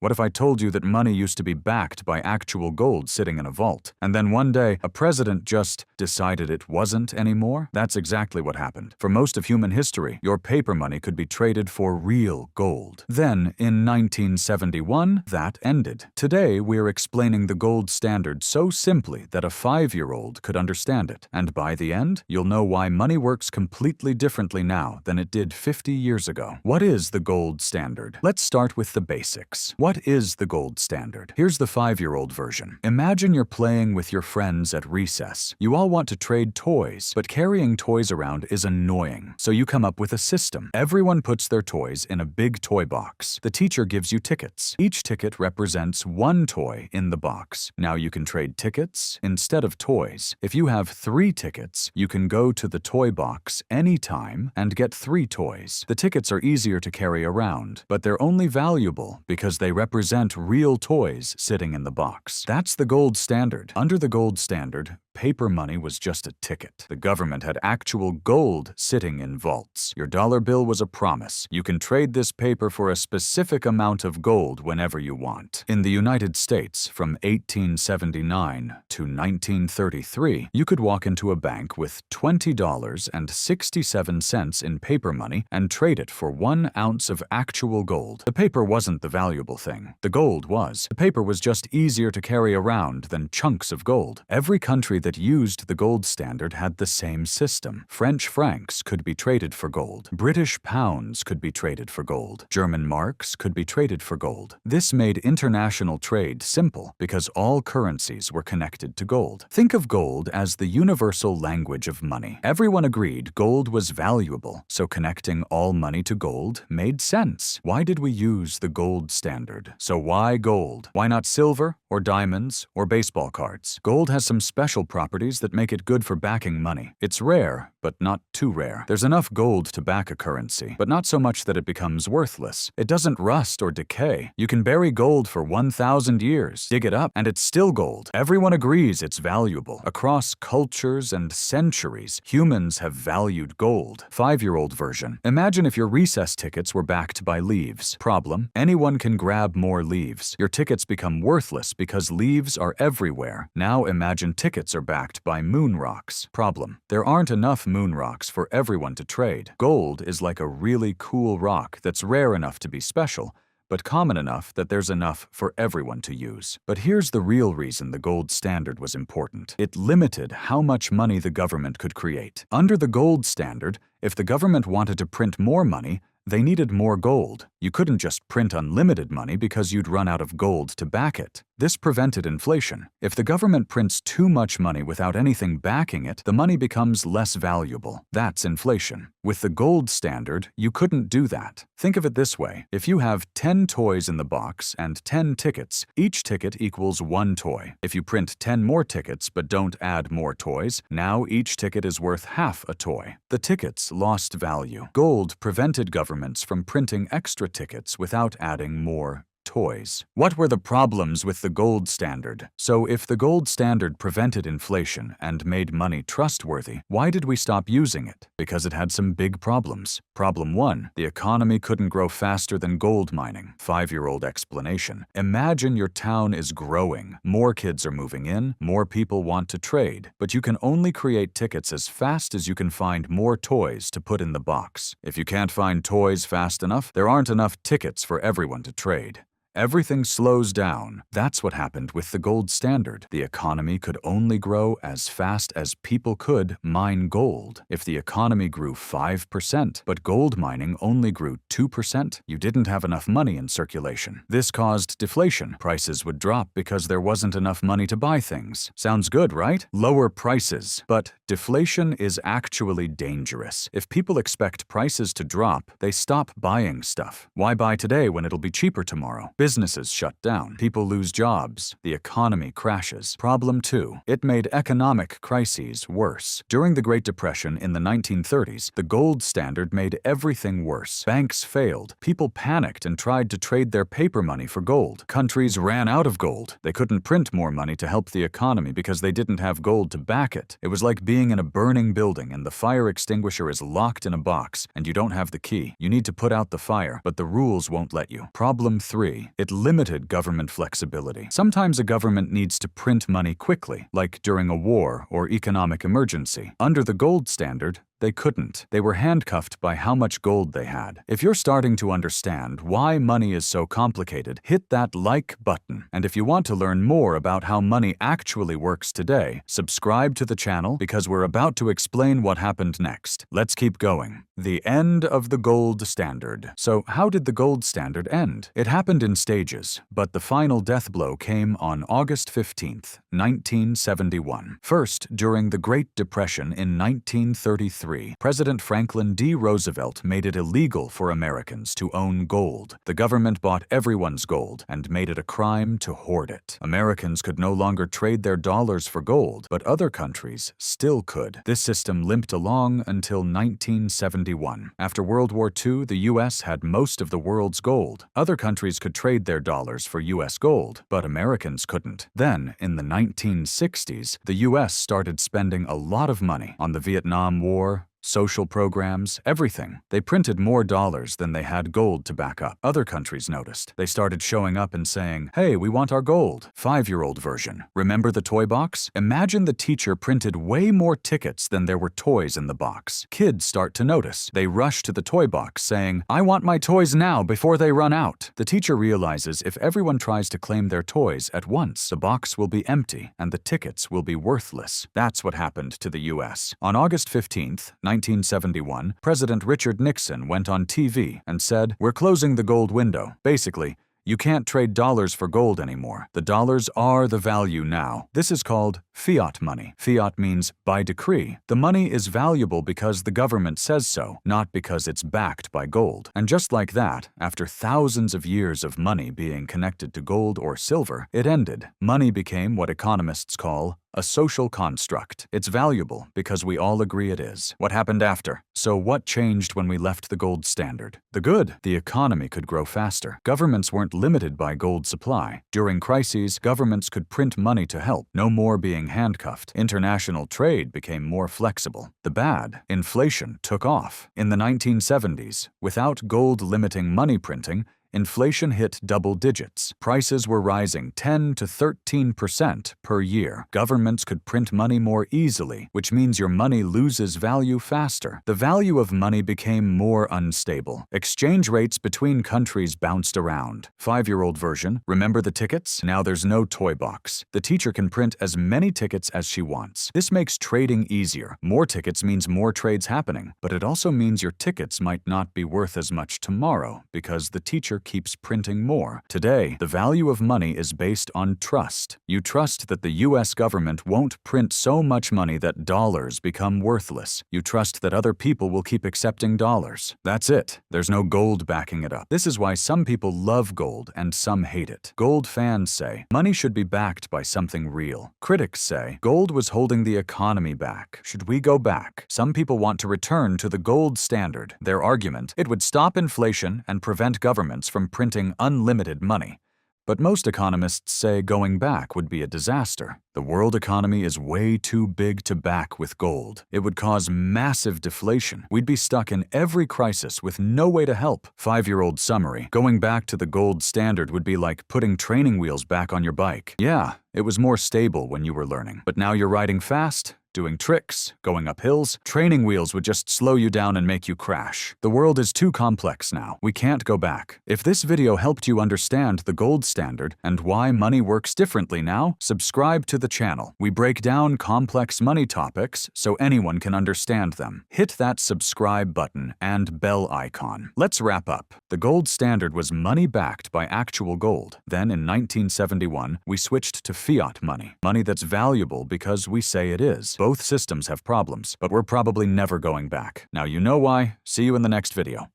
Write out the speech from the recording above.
What if I told you that money used to be backed by actual gold sitting in a vault, and then one day a president just decided it wasn't anymore? That's exactly what happened. For most of human history, your paper money could be traded for real gold. Then, in 1971, that ended. Today, we're explaining the gold standard so simply that a 5-year-old could understand it. And by the end, you'll know why money works completely differently now than it did 50 years ago. What is the gold standard? Let's start with the basics. What is the gold standard? Here's the 5-year-old version. Imagine you're playing with your friends at recess. You all want to trade toys, but carrying toys around is annoying. So you come up with a system. Everyone puts their toys in a big toy box. The teacher gives you tickets. Each ticket represents one toy in the box. Now you can trade tickets instead of toys. If you have 3 tickets, you can go to the toy box anytime and get 3 toys. The tickets are easier to carry around, but they're only valuable because they represent real toys sitting in the box. That's the gold standard. Under the gold standard, paper money was just a ticket. The government had actual gold sitting in vaults. Your dollar bill was a promise. You can trade this paper for a specific amount of gold whenever you want. In the United States, from 1879 to 1933, you could walk into a bank with $20.67 in paper money and trade it for 1 ounce of actual gold. The paper wasn't the valuable thing. The gold was. The paper was just easier to carry around than chunks of gold. Every country that used the gold standard had the same system. French francs could be traded for gold. British pounds could be traded for gold. German marks could be traded for gold. This made international trade simple because all currencies were connected to gold. Think of gold as the universal language of money. Everyone agreed gold was valuable, so connecting all money to gold made sense. Why did we use the gold standard? So why gold? Why not silver or diamonds or baseball cards? Gold has some special properties that make it good for backing money. It's rare, but not too rare. There's enough gold to back a currency, but not so much that it becomes worthless. It doesn't rust or decay. You can bury gold for 1,000 years, dig it up, and it's still gold. Everyone agrees it's valuable. Across cultures and centuries, humans have valued gold. 5-year-old version. Imagine if your recess tickets were backed by leaves. Problem: anyone can grab more leaves. Your tickets become worthless because leaves are everywhere. Now imagine tickets are backed by moon rocks. Problem: there aren't enough moon rocks for everyone to trade. Gold is like a really cool rock that's rare enough to be special, but common enough that there's enough for everyone to use. But here's the real reason the gold standard was important. It limited how much money the government could create. Under the gold standard, if the government wanted to print more money, they needed more gold. You couldn't just print unlimited money because you'd run out of gold to back it. This prevented inflation. If the government prints too much money without anything backing it, the money becomes less valuable. That's inflation. With the gold standard, you couldn't do that. Think of it this way. If you have 10 toys in the box and 10 tickets, each ticket equals 1 toy. If you print 10 more tickets but don't add more toys, now each ticket is worth half a toy. The tickets lost value. Gold prevented governments from printing extra tickets without adding more toys. What were the problems with the gold standard? So if the gold standard prevented inflation and made money trustworthy, why did we stop using it? Because it had some big problems. Problem 1. The economy couldn't grow faster than gold mining. 5-year-old explanation. Imagine your town is growing. More kids are moving in, more people want to trade, but you can only create tickets as fast as you can find more toys to put in the box. If you can't find toys fast enough, there aren't enough tickets for everyone to trade. Everything slows down. That's what happened with the gold standard. The economy could only grow as fast as people could mine gold. If the economy grew 5%, but gold mining only grew 2%, you didn't have enough money in circulation. This caused deflation. Prices would drop because there wasn't enough money to buy things. Sounds good, right? Lower prices. But deflation is actually dangerous. If people expect prices to drop, they stop buying stuff. Why buy today when it'll be cheaper tomorrow? Businesses shut down. People lose jobs. The economy crashes. Problem 2. It made economic crises worse. During the Great Depression in the 1930s, the gold standard made everything worse. Banks failed. People panicked and tried to trade their paper money for gold. Countries ran out of gold. They couldn't print more money to help the economy because they didn't have gold to back it. It was like being in a burning building and the fire extinguisher is locked in a box and you don't have the key. You need to put out the fire, but the rules won't let you. Problem 3. money. It limited government flexibility. Sometimes a government needs to print money quickly, like during a war or economic emergency. Under the gold standard, they couldn't. They were handcuffed by how much gold they had. If you're starting to understand why money is so complicated, hit that like button. And if you want to learn more about how money actually works today, subscribe to the channel because we're about to explain what happened next. Let's keep going. The end of the gold standard. So how did the gold standard end? It happened in stages, but the final death blow came on August 15th, 1971. First, during the Great Depression in 1933, President Franklin D. Roosevelt made it illegal for Americans to own gold. The government bought everyone's gold and made it a crime to hoard it. Americans could no longer trade their dollars for gold, but other countries still could. This system limped along until 1971. After World War II, the U.S. had most of the world's gold. Other countries could trade their dollars for U.S. gold, but Americans couldn't. Then, in the 1960s, the U.S. started spending a lot of money on the Vietnam War, social programs, everything. They printed more dollars than they had gold to back up. Other countries noticed. They started showing up and saying, "Hey, we want our gold." 5-year-old version. Remember the toy box? Imagine the teacher printed way more tickets than there were toys in the box. Kids start to notice. They rush to the toy box saying, "I want my toys now before they run out." The teacher realizes if everyone tries to claim their toys at once, the box will be empty and the tickets will be worthless. That's what happened to the U.S. On August 15th, 1971, President Richard Nixon went on TV and said, "We're closing the gold window." Basically, you can't trade dollars for gold anymore. The dollars are the value now. This is called fiat money. Fiat means by decree. The money is valuable because the government says so, not because it's backed by gold. And just like that, after thousands of years of money being connected to gold or silver, it ended. Money became what economists call a social construct. It's valuable because we all agree it is. What happened after? So what changed when we left the gold standard? The good. The economy could grow faster. Governments weren't limited by gold supply. During crises, governments could print money to help. No more being handcuffed. International trade became more flexible. The bad. Inflation took off. In the 1970s, without gold limiting money printing, inflation hit double digits. Prices were rising 10 to 13% per year. Governments could print money more easily, which means your money loses value faster. The value of money became more unstable. Exchange rates between countries bounced around. 5-year-old version. Remember the tickets? Now there's no toy box. The teacher can print as many tickets as she wants. This makes trading easier. More tickets means more trades happening, but it also means your tickets might not be worth as much tomorrow because the teacher keeps printing more. Today, the value of money is based on trust. You trust that the U.S. government won't print so much money that dollars become worthless. You trust that other people will keep accepting dollars. That's it. There's no gold backing it up. This is why some people love gold and some hate it. Gold fans say, money should be backed by something real. Critics say, gold was holding the economy back. Should we go back? Some people want to return to the gold standard. Their argument, it would stop inflation and prevent governments from printing unlimited money. But most economists say going back would be a disaster. The world economy is way too big to back with gold. It would cause massive deflation. We'd be stuck in every crisis with no way to help. 5-year-old summary. Going back to the gold standard would be like putting training wheels back on your bike. Yeah, it was more stable when you were learning. But now you're riding fast, doing tricks, going up hills. Training wheels would just slow you down and make you crash. The world is too complex now. We can't go back. If this video helped you understand the gold standard and why money works differently now, subscribe to the channel. We break down complex money topics so anyone can understand them. Hit that subscribe button and bell icon. Let's wrap up. The gold standard was money backed by actual gold. Then in 1971, we switched to fiat money. Money that's valuable because we say it is. Both systems have problems, but we're probably never going back. Now you know why. See you in the next video.